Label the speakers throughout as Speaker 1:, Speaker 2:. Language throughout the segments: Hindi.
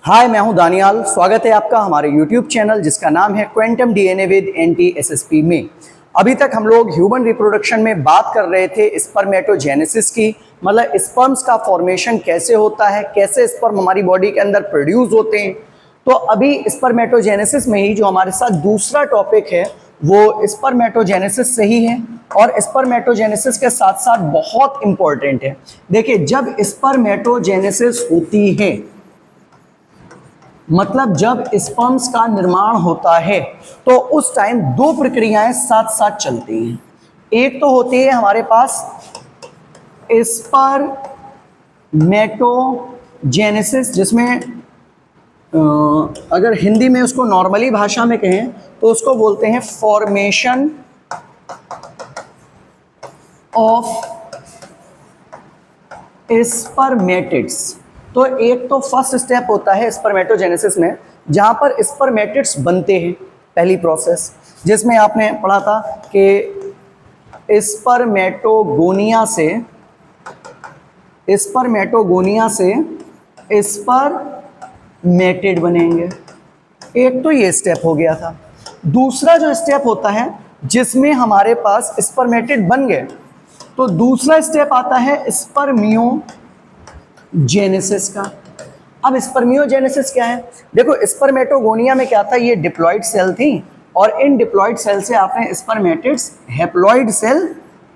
Speaker 1: हाय, मैं हूं दानियाल। स्वागत है आपका हमारे YouTube चैनल जिसका नाम है क्वांटम डीएनए विद NTSSP में। अभी तक हम लोग ह्यूमन रिप्रोडक्शन में बात कर रहे थे स्पर्मेटोजेनेसिस की, मतलब स्पर्म्स का फॉर्मेशन कैसे होता है, कैसे स्पर्म हमारी बॉडी के अंदर प्रोड्यूस होते हैं। तो अभी स्पर्मेटोजेनेसिस में ही जो हमारे साथ दूसरा टॉपिक है वो स्पर्मेटोजेनेसिस से ही है, और स्पर्मेटोजेनेसिस के साथ साथ बहुत इंपॉर्टेंट है। देखिए, जब स्पर्मेटोजेनेसिस होती है मतलब जब स्पर्म्स का निर्माण होता है तो उस टाइम दो प्रक्रियाएं साथ साथ चलती हैं। एक तो होती है हमारे पास स्पर्मेटोजेनेसिस, जिसमें अगर हिंदी में उसको नॉर्मली भाषा में कहें तो उसको बोलते हैं फॉर्मेशन ऑफ स्पर्मेटिड्स। तो एक तो फर्स्ट स्टेप होता है स्पर्मेटोजेनेसिस में जहां पर स्पर्मेटिड्स बनते हैं, पहली प्रोसेस जिसमें आपने पढ़ा था कि स्पर्मेटोगोनिया से स्पर्मेटिड बनेंगे। एक तो ये स्टेप हो गया था। दूसरा जो स्टेप होता है जिसमें हमारे पास स्पर्मेटिड बन गए तो दूसरा स्टेप आता है स्पर्मियोजेनेसिस का। अब स्पर्मियोजेनेसिस क्या है? देखो, स्पर्मेटोगोनिया में क्या था, ये डिप्लॉइड सेल थी और इन डिप्लॉइड सेल से आपने स्पर्मेटिड्स हैप्लॉइड सेल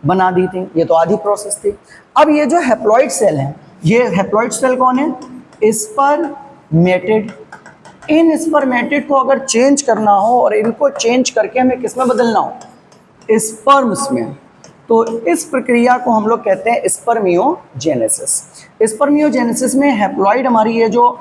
Speaker 1: बना दी थी। ये तो आधी प्रोसेस थी। अब ये जो हैप्लॉइड सेल है, ये हैप्लॉइड सेल कौन है? स्पर्मेटिड। इन स्पर्मेटिड को अगर चेंज करना हो और इनको चेंज करके हमें किस में बदलना हो? स्पर्म्स में। तो इस प्रक्रिया को हम लोग कहते हैं स्पर्मियोजेनेसिस। स्पर्मियोजेनेसिस में हैप्लॉइड, हमारी ये जो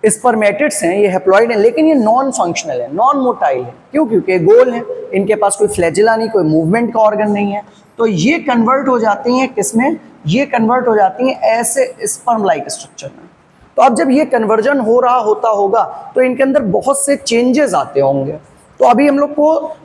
Speaker 1: स्पर्मेटिड्स हैं ये हैप्लॉइड हैं, लेकिन ये नॉन फंक्शनल है, नॉन मोटाइल है। क्यों? क्योंकि गोल है, इनके पास कोई फ्लैजिला नहीं, कोई मूवमेंट का ऑर्गन नहीं है। तो ये कन्वर्ट हो जाती हैं किसमें? ये कन्वर्ट हो जाती हैं ऐसे स्पर्म लाइक स्ट्रक्चर में। तो अब जब ये कन्वर्जन हो रहा होगा तो इनके अंदर बहुत से चेंजेस आते होंगे। तो अभी हम लोग को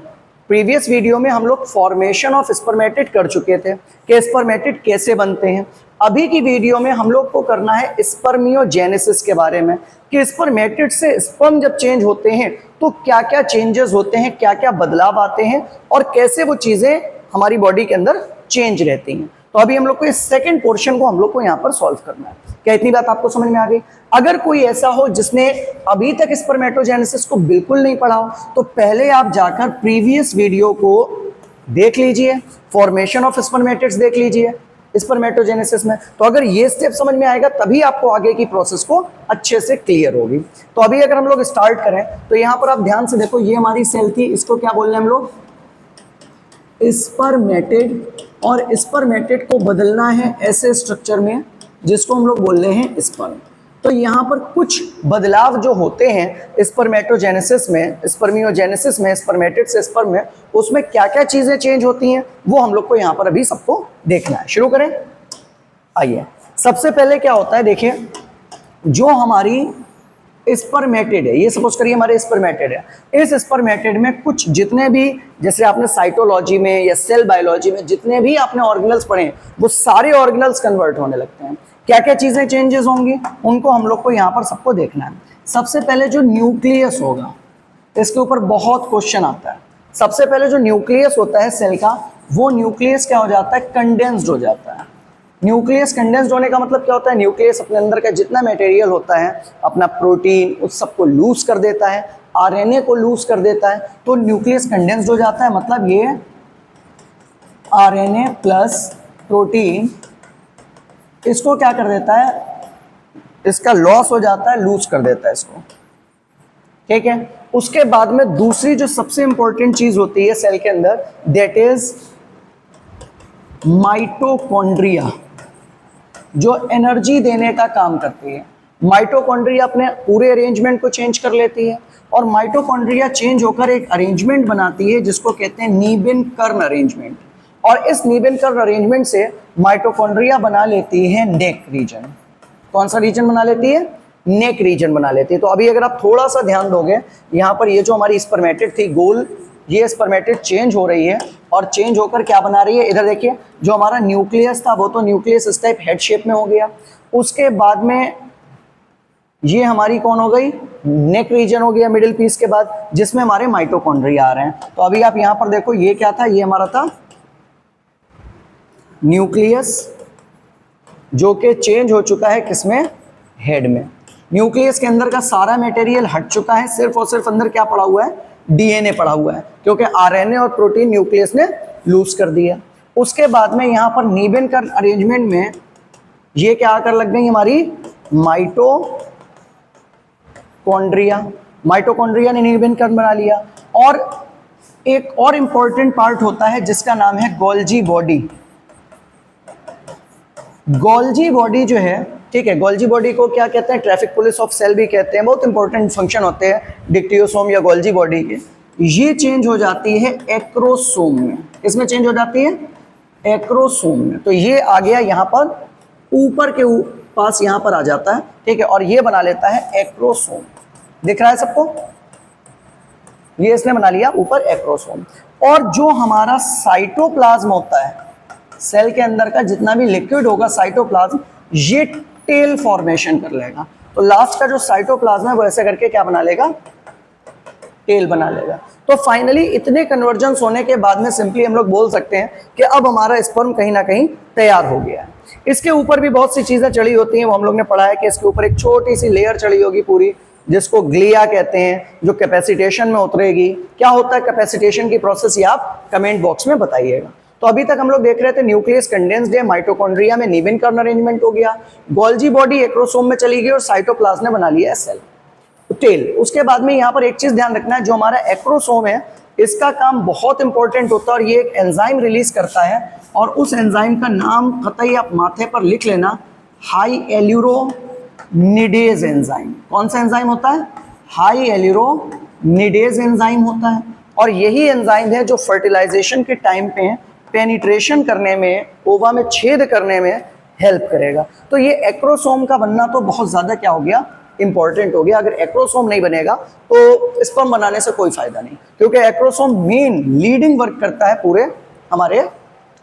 Speaker 1: प्रीवियस वीडियो में हम लोग फॉर्मेशन ऑफ स्पर्मेटिड कर चुके थे कि स्पर्मेटिड कैसे बनते हैं। अभी की वीडियो में हम लोग को करना है स्पर्मियोजेनेसिस के बारे में कि स्पर्मेटिड से स्पर्म जब चेंज होते हैं तो क्या क्या चेंजेस होते हैं, क्या क्या बदलाव आते हैं और कैसे वो चीज़ें हमारी बॉडी के अंदर चेंज रहती हैं। तो अभी हम लोग को इस सेकंड पोर्शन को हम लोग को यहाँ पर सॉल्व करना है। क्या इतनी बात आपको समझ में आ गई? अगर कोई ऐसा हो जिसने अभी तक स्पर्मेटोजेनेसिस को बिल्कुल नहीं पढ़ा हो तो पहले आप जाकर प्रीवियस वीडियो को देख लीजिए, फॉर्मेशन ऑफ स्पर्मेटिड्स देख लीजिए स्पर्मेटोजेनेसिस में। तो अगर ये स्टेप समझ में आएगा तभी आपको आगे की प्रोसेस को अच्छे से क्लियर होगी। तो अभी अगर हम लोग स्टार्ट करें तो यहाँ पर आप ध्यान से देखो, ये हमारी सेल थी, इसको क्या बोल रहे हैं हम लोग? स्पर्मेटिड। और स्पर्मेटिड को बदलना है ऐसे स्ट्रक्चर में जिसको हम लोग बोल रहे हैं स्पर्म। तो यहाँ पर कुछ बदलाव जो होते हैं स्पर्मेटोजेनेसिस में, स्पर्मियोजेनेसिस में, स्पर्मेटिड से स्पर्म में, उसमें क्या क्या चीज़ें चेंज होती हैं वो हम लोग को यहाँ पर अभी सबको देखना है। शुरू करें, आइए। सबसे पहले क्या होता है, देखिए, जो हमारी स्पर्मेटिड है, ये सपोज करिए हमारे स्पर्मेटिड है, इस स्पर्मेटिड में कुछ जितने भी, जैसे आपने साइटोलॉजी में या सेल बायोलॉजी में जितने भी आपने ऑर्गेनल्स पढ़े हैं वो सारे ऑर्गेनल्स कन्वर्ट होने लगते हैं। क्या क्या चीज़ें चेंजेस होंगी उनको हम लोग को यहाँ पर सबको देखना है। सबसे पहले जो न्यूक्लियस होगा, इसके ऊपर बहुत क्वेश्चन आता है। सबसे पहले जो न्यूक्लियस होता है सेल का, वो न्यूक्लियस क्या हो जाता है? कंडेंस्ड हो जाता है। न्यूक्लियस कंडेंस्ड होने का मतलब क्या होता है? न्यूक्लियस अपने अंदर का जितना मटेरियल होता है, अपना प्रोटीन, उस सबको लूज कर देता है, आरएनए को लूज कर देता है, तो न्यूक्लियस कंडेंस्ड हो जाता है। मतलब ये आरएनए प्लस प्रोटीन इसको क्या कर देता है? इसका लॉस हो जाता है, लूज कर देता है इसको। ठीक है। उसके बाद में दूसरी जो सबसे इंपॉर्टेंट चीज होती है सेल के अंदर, दैट इज माइटोकॉन्ड्रिया, जो एनर्जी देने का काम करती है। माइटोकॉन्ड्रिया अपने पूरे अरेंजमेंट को चेंज कर लेती है और माइटोकॉन्ड्रिया चेंज होकर एक अरेंजमेंट बनाती है जिसको कहते हैं नीबिन-कर्न अरेंजमेंट। और इस नीबिन-कर्न अरेंजमेंट से माइटोकॉन्ड्रिया बना लेती है नेक रीजन। कौन सा रीजन बना लेती है? नेक रीजन बना लेती है। तो अभी अगर आप थोड़ा सा ध्यान दोगे, यहाँ पर ये जो हमारी स्पर्मेटिड थी गोल, ये स्पर्मेटिड चेंज हो रही है और चेंज होकर क्या बना रही है? इधर देखिए, जो हमारा न्यूक्लियस था वो तो न्यूक्लियस इस टाइप हेड शेप में हो गया। उसके बाद में ये हमारी कौन हो गई, नेक रीजन हो गया मिडिल पीस के बाद, जिसमें हमारे माइटोकॉन्ड्रिया आ रहे हैं। तो अभी आप यहां पर देखो ये क्या था, ये हमारा था न्यूक्लियस, जो कि चेंज हो चुका है किसमें, हेड में। न्यूक्लियस के अंदर का सारा मटेरियल हट चुका है, सिर्फ और सिर्फ अंदर क्या पड़ा हुआ है, डीएनए पड़ा हुआ है, क्योंकि आरएनए और प्रोटीन न्यूक्लियस ने लूज कर दिया। उसके बाद में यहां पर नीबेनकर अरेंजमेंट में ये क्या आकर लग गई हमारी माइटोकॉन्ड्रिया। माइटोकॉन्ड्रिया ने नीबेनकर बना लिया। और एक और इंपॉर्टेंट पार्ट होता है जिसका नाम है गोल्जी बॉडी। गोल्जी बॉडी जो है, ठीक है, गोल्जी बॉडी को क्या कहते हैं, ट्रैफिक पुलिस ऑफ सेल भी कहते हैं। बहुत इंपॉर्टेंट फंक्शन होते हैं डिक्टियोसोम या गोल्जी बॉडी के। ये चेंज हो जाती है एक्रोसोम में। इसमें चेंज हो जाती है एक्रोसोम में। तो ये आ गया यहाँ पर ऊपर के पास, यहाँ पर आ जाता है, ठीक है, और ये बना लेता है एक्रोसोम। दिख रहा है सबको, ये इसने बना लिया ऊपर एक्रोसोम। और जो हमारा साइटोप्लाज्म होता है, सेल के अंदर का जितना भी लिक्विड होगा साइटोप्लाज्म, ये टेल फॉर्मेशन कर लेगा। तो लास्ट का जो साइटोप्लाज्म है वो ऐसे करके क्या बना लेगा, टेल बना लेगा। तो फाइनली इतने कन्वर्जेंस होने के बाद में सिंपली हम लोग बोल सकते हैं कि अब हमारा स्पर्म कहीं ना कहीं तैयार हो गया है। इसके ऊपर भी बहुत सी चीजें चढ़ी होती हैं, वो हम लोग ने पढ़ा है कि इसके ऊपर एक छोटी सी लेयर चढ़ी होगी पूरी, जिसको ग्लिया कहते हैं, जो कैपेसिटेशन में उतरेगी। क्या होता है कैपेसिटेशन की प्रोसेस, ये आप कमेंट बॉक्स में बताइएगा। तो अभी तक हम लोग देख रहे थे न्यूक्लियस कंडेंस्ड है, माइटोकॉन्ड्रिया में नीबेनकर अरेंजमेंट हो गया, गोल्जी बॉडी एक्रोसोम में चली गई और साइटोप्लाज्म ने बना लिया है सेल, टेल। उसके बाद में यहाँ पर एक चीज ध्यान रखना है, जो हमारा एक्रोसोम है इसका काम बहुत इंपॉर्टेंट होता है और ये एक एंजाइम रिलीज करता है, और उस एंजाइम का नाम कतई आप माथे पर लिख लेना, हाई एल्यूरोनिडेज एंजाइम। कौन सा एंजाइम होता है, हाई एल्यूरोनिडेज एंजाइम होता है। और यही एंजाइम है जो फर्टिलाइजेशन के टाइम पे पेनिट्रेशन करने में, ओवा में छेद करने में हेल्प करेगा। तो ये एक्रोसोम का बनना तो बहुत ज्यादा क्या हो गया, इंपॉर्टेंट हो गया। अगर एक्रोसोम नहीं बनेगा तो स्पर्म बनाने से कोई फायदा नहीं, क्योंकि एक्रोसोम मेन लीडिंग वर्क करता है पूरे हमारे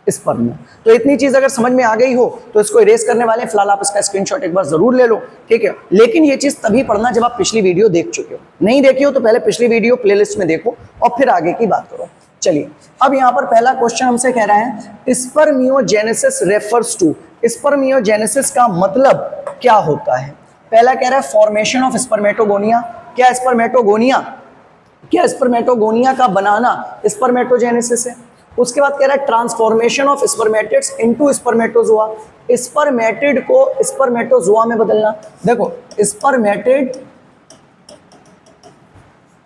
Speaker 1: स्पर्म में। तो इतनी चीज अगर समझ में आ गई हो तो इसको इरेज करने वाले फिलहाल आप इसका स्क्रीनशॉट एक बार जरूर ले लो, ठीक है। लेकिन ये चीज तभी पढ़ना जब आप पिछली वीडियो देख चुके हो। नहीं देखी हो तो पहले पिछली वीडियो प्लेलिस्ट में देखो और फिर आगे की बात करो। चलिए, अब यहाँ पर पहला क्वेश्चन हमसे कह रहा है स्पर्मियोजेनेसिस रेफर्स टू। स्पर्मियोजेनेसिस का मतलब क्या होता है। पहला कह रहा है फॉर्मेशन ऑफ स्पर्मेटोगोनिया। क्या स्पर्मेटोगोनिया का बनाना स्पर्मेटोजेनेसिस है। उसके बाद कह रहा है transformation of spermatids into spermatozoa. Spermatid को स्पर्मेटोजोआ में बदलना। देखो, स्पर्मेटिड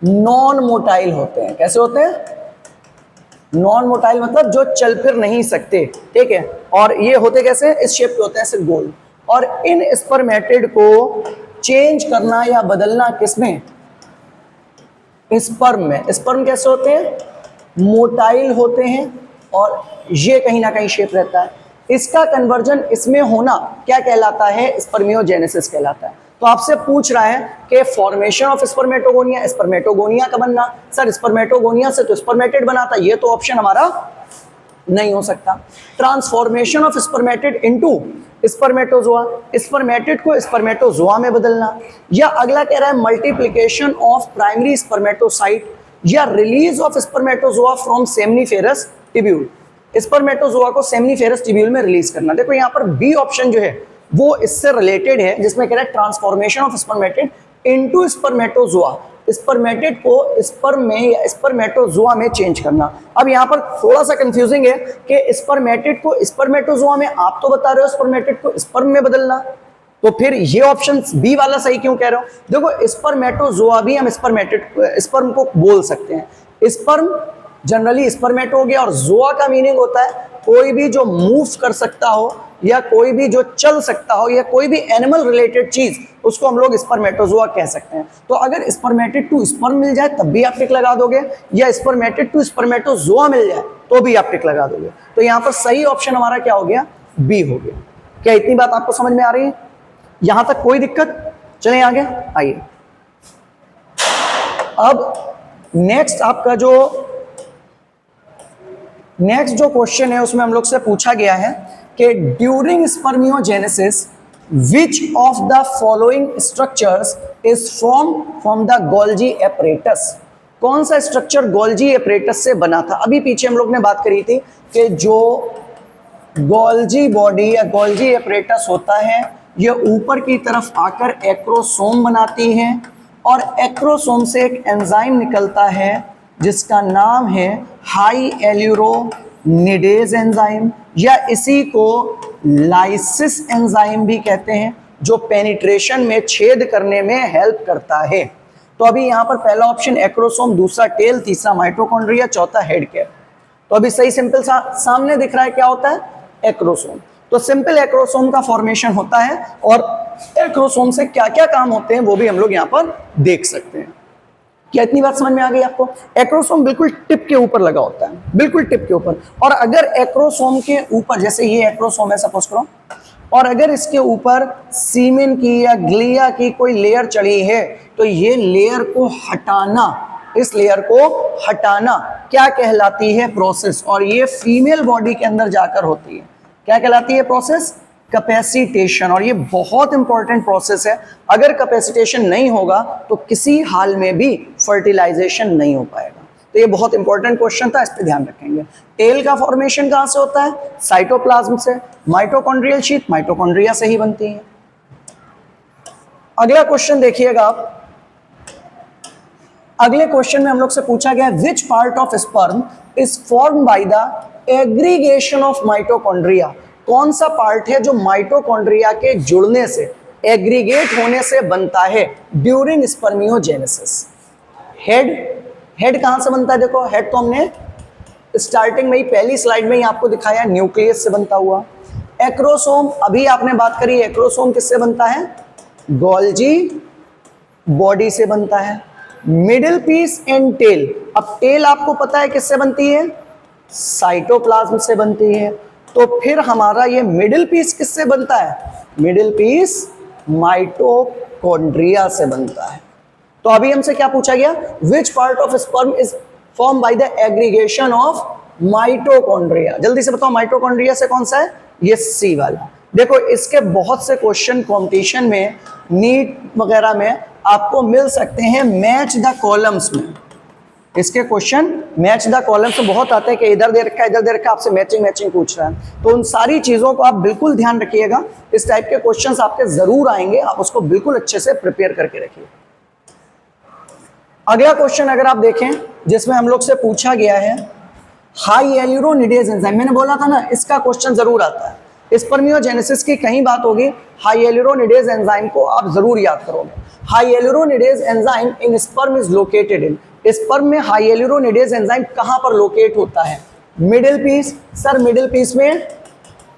Speaker 1: नॉन मोटाइल होते हैं। कैसे होते हैं, नॉन मोटाइल मतलब जो चल फिर नहीं सकते, ठीक है। और ये होते कैसे, इस शेप के होते हैं, सिर्फ गोल। और इन स्पर्मेटिड को चेंज करना या बदलना किसमें, स्पर्म में। स्पर्म कैसे होते हैं, मोटाइल होते हैं और ये कहीं ना कहीं शेप रहता है। इसका कन्वर्जन इसमें होना क्या कहलाता है, स्पर्मियोजेनेसिस कहलाता है। तो आपसे पूछ रहा है कि फॉर्मेशन ऑफ स्पर्मेटोगोनिया, स्पर्मेटोगोनिया का बनना। सर स्पर्मेटोगोनिया से तो स्पर्मेटिड बनाता, ये तो ऑप्शन हमारा नहीं हो सकता। Transformation of spermatid into spermatozoa, spermatid को स्पर्मेटोजोआ में बदलना। या अगला कह रहा है मल्टीप्लिकेशन ऑफ प्राइमरी स्पर्मेटोसाइट या release of spermatozoa from seminiferous tubule. Spermatozoa को सेमनीफेरस टिब्यूल में रिलीज करना। देखो यहाँ पर बी ऑप्शन जो है वो इससे रिलेटेड है, जिसमें कह रहा है transformation of spermatid into spermatozoa. Spermatid को स्पर्म में या स्पर्मेटोजोआ में चेंज करना। अब यहाँ पर थोड़ा सा कंफ्यूजिंग है कि स्पर्मेटिड को स्पर्मेटोजोआ में, आप तो बता रहे हो स्पर्मेटिड को स्पर्म में बदलना, तो फिर ये ऑप्शन बी वाला सही क्यों कह रहे हो। देखो स्पर्मेटोजोआ भी हम स्पर्म को बोल सकते हैं। स्पर्म जनरली स्पर्मेटो हो गया, और जोआ का मीनिंग होता है कोई भी जो मूव कर सकता हो या कोई भी जो चल सकता हो या कोई भी एनिमल रिलेटेड चीज, उसको हम लोग स्पर्मेटोजोआ कह सकते हैं। तो अगर स्पर्मेटिड टू स्पर्म मिल जाए तब भी आप टिक लगा दोगे, या स्पर्मेटिड टू स्पर्मेटोजोआ मिल जाए तो भी आप टिक लगा दोगे। तो यहाँ पर सही ऑप्शन हमारा क्या हो गया, बी हो गया। क्या इतनी बात आपको समझ में आ रही है, यहां तक कोई दिक्कत। चलें आगे, आइए। अब नेक्स्ट आपका जो नेक्स्ट जो क्वेश्चन है उसमें हम लोग से पूछा गया है कि during spermiogenesis which of the following structures is form from the Golgi apparatus? कौन सा स्ट्रक्चर गोल्जी एपरेटस से बना था? अभी पीछे हम लोग ने बात करी थी कि जो गोल्जी बॉडी या गोल्जी एपरेटस होता है ये ऊपर की तरफ आकर एक्रोसोम बनाती है और एक्रोसोम से एक एंजाइम निकलता है जिसका नाम है हाई एल्यूरोनिडेज एंजाइम, या इसी को लाइसिस एंजाइम भी कहते हैं, जो पेनिट्रेशन में छेद करने में हेल्प करता है। तो अभी यहाँ पर पहला ऑप्शन एक्रोसोम, दूसरा टेल, तीसरा माइटोकॉन्ड्रिया, चौथा हेड कैप। तो अभी सही सिंपल सामने दिख रहा है क्या होता है? एक्रोसोम। तो सिंपल एक्रोसोम का फॉर्मेशन होता है और एक्रोसोम से क्या क्या काम होते हैं वो भी हम लोग यहाँ पर देख सकते हैं। क्या इतनी बात समझ में आ गई आपको? एक्रोसोम बिल्कुल टिप के ऊपर लगा होता है, बिल्कुल टिप के ऊपर। और अगर एक्रोसोम के ऊपर, जैसे ये एक्रोसोम है सपोज करो, और अगर इसके ऊपर सीमेन की या ग्लिया की कोई लेयर चढ़ी है तो ये लेयर को हटाना, इस लेयर को हटाना क्या कहलाती है? प्रोसेस। और ये फीमेल बॉडी के अंदर जाकर होती है, क्या कहलाती है? Process capacitation. और ये बहुत इंपॉर्टेंट प्रोसेस है। अगर कैपेसिटेशन नहीं होगा तो किसी हाल में भी फर्टिलाइजेशन नहीं हो पाएगा। तो ये बहुत इंपॉर्टेंट क्वेश्चन था, इस पर ध्यान रखेंगे। टेल का फॉर्मेशन कहां से होता है? साइटोप्लाज्म से। माइटोकॉन्ड्रियल शीथ माइटोकॉन्ड्रिया से ही बनती है। अगला क्वेश्चन देखिएगा आप। अगले क्वेश्चन में हम लोग से पूछा गया which part of sperm is form by the aggregation of mitochondria? कौन सा पार्ट है जो माइटोकॉन्ड्रिया के जुड़ने से, एग्रीगेट होने से बनता है ड्यूरिंग स्पर्मियोजेनेसिस? हेड। हेड कहां से बनता है? देखो हेड तो हमने स्टार्टिंग में ही पहली स्लाइड में ही आपको दिखाया, न्यूक्लियस से बनता हुआ। एक्रोसोम अभी आपने बात करी, एक्रोसोम किससे बनता है? गोल्जी बॉडी से बनता है। मिडिल पीस एंड टेल, अब टेल आपको पता है किससे बनती है? साइटोप्लाज्म से बनती है। तो फिर हमारा ये मिडिल पीस किससे बनता है? मिडिल पीस माइटोकॉन्ड्रिया से बनता है। तो अभी हमसे क्या पूछा गया? Which part of sperm is form by the aggregation of mitochondria? जल्दी से बताओ माइटोकॉन्ड्रिया से कौन सा है? ये सी वाला। देखो इसके बहुत से क्वेश्चन कंपटीशन में, नीट वगैरह में आपको मिल सकते हैं मैच द कॉलम्स में। इसके क्वेश्चन मैच द कॉलम्स में बहुत आते हैं कि इधर दे रखा है, इधर दे रखा है, आपसे मैचिंग पूछ रहा है। तो उन सारी चीजों को आप बिल्कुल ध्यान रखिएगा। इस टाइप के क्वेश्चंस आपके जरूर आएंगे, आप उसको बिल्कुल अच्छे से प्रिपेयर करके रखिए। अगला क्वेश्चन अगर आप देखें जिसमें हम लोग से पूछा गया है हाई एल्यूरोनिडेज एंजाइम, मैंने बोला था ना इसका क्वेश्चन जरूर आता है। स्पर्मियोजेनेसिस की कहीं बात होगी, हाई एल्यूरोनिडेज एंजाइम को आप जरूर याद करोगे। Hyaluronidase enzyme in sperm is located in, sperm में हाई एल्यूरोनिडेज एंजाइम कहां पर लोकेट होता है? Middle piece. Sir middle piece में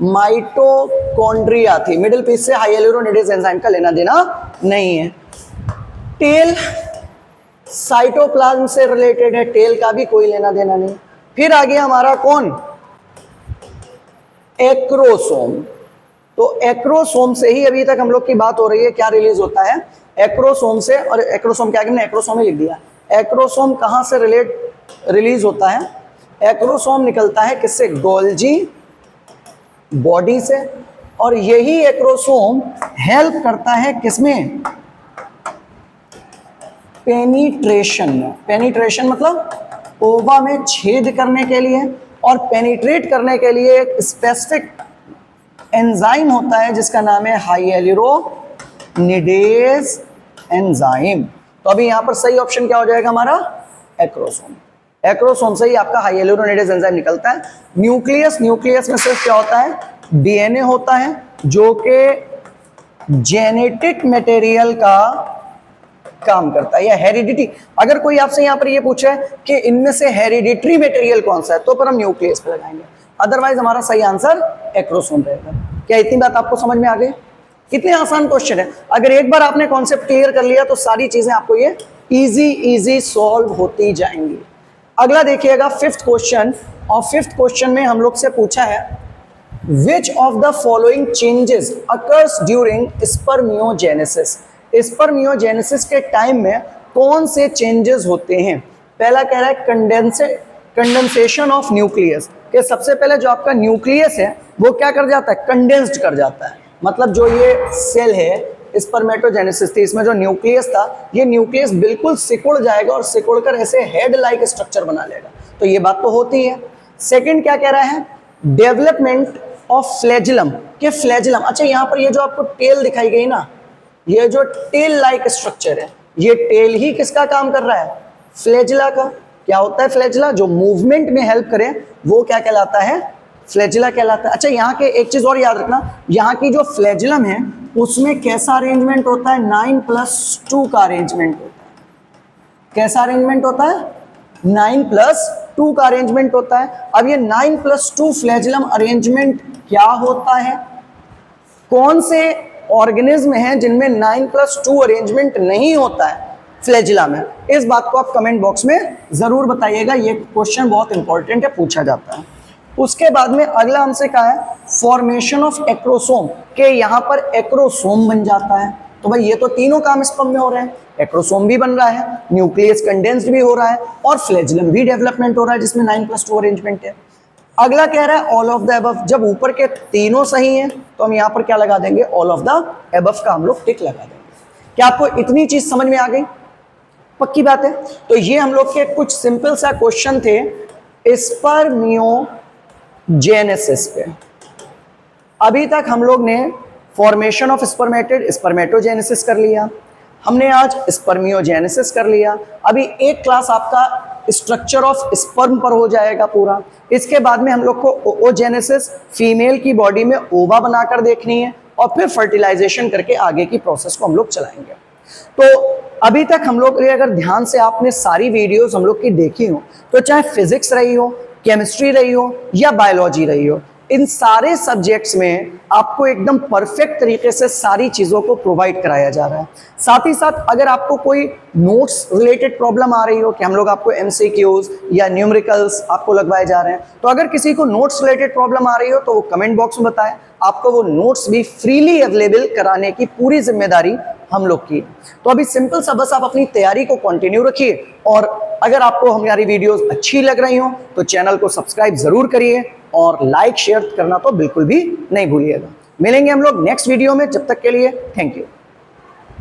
Speaker 1: माइटोकॉन्ड्रिया थी, मिडिल पीस से हाई एल्यूरोनिडेज एंजाइम का लेना देना नहीं है। टेल साइटोप्लाज्म से रिलेटेड है, टेल का भी कोई लेना देना नहीं। फिर आ गया हमारा कौन? एक्रोसोम। तो एक्रोसोम से ही अभी तक हम लोग की बात हो रही है, क्या रिलीज होता है? एक्रोसोम से। और एक्रोसोम क्या करना, एक्रोसोम ही लिख दिया। एक्रोसोम कहां से रिलीज होता है? एक्रोसोम निकलता है किससे? गोल्जी बॉडी से। और यही एक्रोसोम हेल्प करता है किसमें? पेनिट्रेशन में। पेनिट्रेशन मतलब ओवा में छेद करने के लिए, और पेनिट्रेट करने के लिए एक स्पेसिफिक एंजाइम होता है जिसका नाम है हाई एल्यूरोनिडेज एंजाइम। तो अभी यहां पर सही ऑप्शन क्या हो जाएगा हमारा? एक्रोसोम। एक्रोसोम से ही आपका हाई एल्यूरोनिडेज एंजाइम निकलता है। न्यूक्लियस, न्यूक्लियस में सिर्फ क्या होता है? डीएनए होता है जो कि जेनेटिक मटेरियल का काम करता है, या हेरिडिटी। अगर कोई आपसे यहाँ पर ये पूछे कि इनमें से हेरिडिटरी मटेरियल कौन सा है तो पर हम न्यूक्लियस पे लगाएंगे, अदरवाइज हमारा सही आंसर एक्रोसोम रहेगा। क्या इतनी बात आपको समझ में आ गई? कितने आसान क्वेश्चन है। अगर एक बार आपने कॉन्सेप्ट क्लियर कर लिया तो सारी चीजें आपको ये इजी सॉल्व होती जाएंगी। अगला देखिएगा फिफ्थ क्वेश्चन, और फिफ्थ क्वेश्चन में हम लोग से पूछा है which of the following changes occurs during spermiogenesis? Spermiogenesis के टाइम में कौन से चेंजेस होते हैं? पहला कह रहा है कंडेंसेशन ऑफ न्यूक्लियस, कि सबसे पहले जो आपका न्यूक्लियस है वो क्या कर जाता है? कंडेंस्ड कर जाता है। मतलब जो ये सेल है स्पर्मेटोजेनेसिस थी, इसमें जो न्यूक्लियस था, ये न्यूक्लियस बिल्कुल सिकुड़ जाएगा और सिकुड़कर ऐसे हेड लाइक स्ट्रक्चर बना लेगा। तो ये बात तो होती है। सेकंड क्या कह रहा है, डेवलपमेंट ऑफ फ्लैजिलम के फ्लैजिलम, अच्छा यहाँ पर ये जो आपको टेल दिखाई गई ना, ये जो टेल लाइक स्ट्रक्चर है, ये टेल ही किसका काम कर रहा है, फ्लैजिला का। क्या होता है फ्लैजिला, जो मूवमेंट में हेल्प करे वो क्या कहलाता है, फ्लैजिला कहलाता है। अच्छा यहाँ के एक चीज और याद रखना, यहाँ की जो फ्लैजिलम है उसमें कैसा अरेंजमेंट होता है, 9+2 का अरेंजमेंट होता है। कैसा अरेंजमेंट होता है, 9+2 का अरेंजमेंट होता है। अब ये 9+2 फ्लैजिलम अरेंजमेंट क्या होता है, कौन से ऑर्गेनिज्म हैं जिनमें 9+2 अरेंजमेंट नहीं होता है फ्लैजिला में, इस बात को आप कमेंट बॉक्स में जरूर बताइएगा। ये क्वेश्चन बहुत इंपॉर्टेंट है, पूछा जाता है। उसके बाद में अगला हमसे कहा है फॉर्मेशन ऑफ एक्रोसोम, के यहाँ पर एक्रोसोम बन जाता है। तो भाई ये तो तीनों काम स्पर्म में हो रहे हैं, एक्रोसोम भी बन रहा है, न्यूक्लियस कंडेंस्ड भी हो रहा है और फ्लैजिलम भी डेवलपमेंट हो रहा है जिसमें 9+2 अरेंजमेंट है। अगला कह रहा है ऑल ऑफ द अबव, जब ऊपर के तीनों सही हैं तो हम यहाँ पर क्या लगा देंगे, ऑल ऑफ द अबव का हम लोग टिक लगा देंगे। क्या आपको इतनी चीज समझ में आ गई, पक्की बात है। तो ये हम लोग के कुछ सिंपल सा क्वेश्चन थे स्पर्मियोजेनेसिस पे। अभी तक हम लोग ने फॉर्मेशन ऑफ स्पर्मेटिड, स्पर्मेटोजेनेसिस कर लिया, हमने आज स्पर्मियोजेनेसिस कर लिया। अभी एक क्लास आपका स्ट्रक्चर ऑफ स्पर्म पर हो जाएगा पूरा। इसके बाद में हम लोग को ओजेनेसिस, फीमेल की बॉडी में ओवा बनाकर देखनी है और फिर फर्टिलाइजेशन करके आगे की प्रोसेस को हम लोग चलाएंगे। तो अभी तक हम लोग अगर ध्यान से आपने सारी वीडियोस हम लोग की देखी हो, तो चाहे फिजिक्स रही हो, केमिस्ट्री रही हो या बायोलॉजी रही हो, इन सारे सब्जेक्ट्स में आपको एकदम परफेक्ट तरीके से सारी चीज़ों को प्रोवाइड कराया जा रहा है। साथ ही साथ अगर आपको कोई नोट्स रिलेटेड प्रॉब्लम आ रही हो कि हम लोग आपको MCQs या न्यूमेरिकल्स आपको लगवाए जा रहे हैं, तो अगर किसी को नोट्स रिलेटेड प्रॉब्लम आ रही हो तो वो कमेंट बॉक्स में बताएं, आपको वो नोट्स भी फ्रीली अवेलेबल कराने की पूरी जिम्मेदारी हम लोग की। तो अभी सिंपल सा बस आप अपनी तैयारी को कंटिन्यू रखिए, और अगर आपको हमारी वीडियोस अच्छी लग रही हो तो चैनल को सब्सक्राइब जरूर करिए और लाइक शेयर करना तो बिल्कुल भी नहीं भूलिएगा। मिलेंगे हम लोग नेक्स्ट वीडियो में, जब तक के लिए थैंक यू।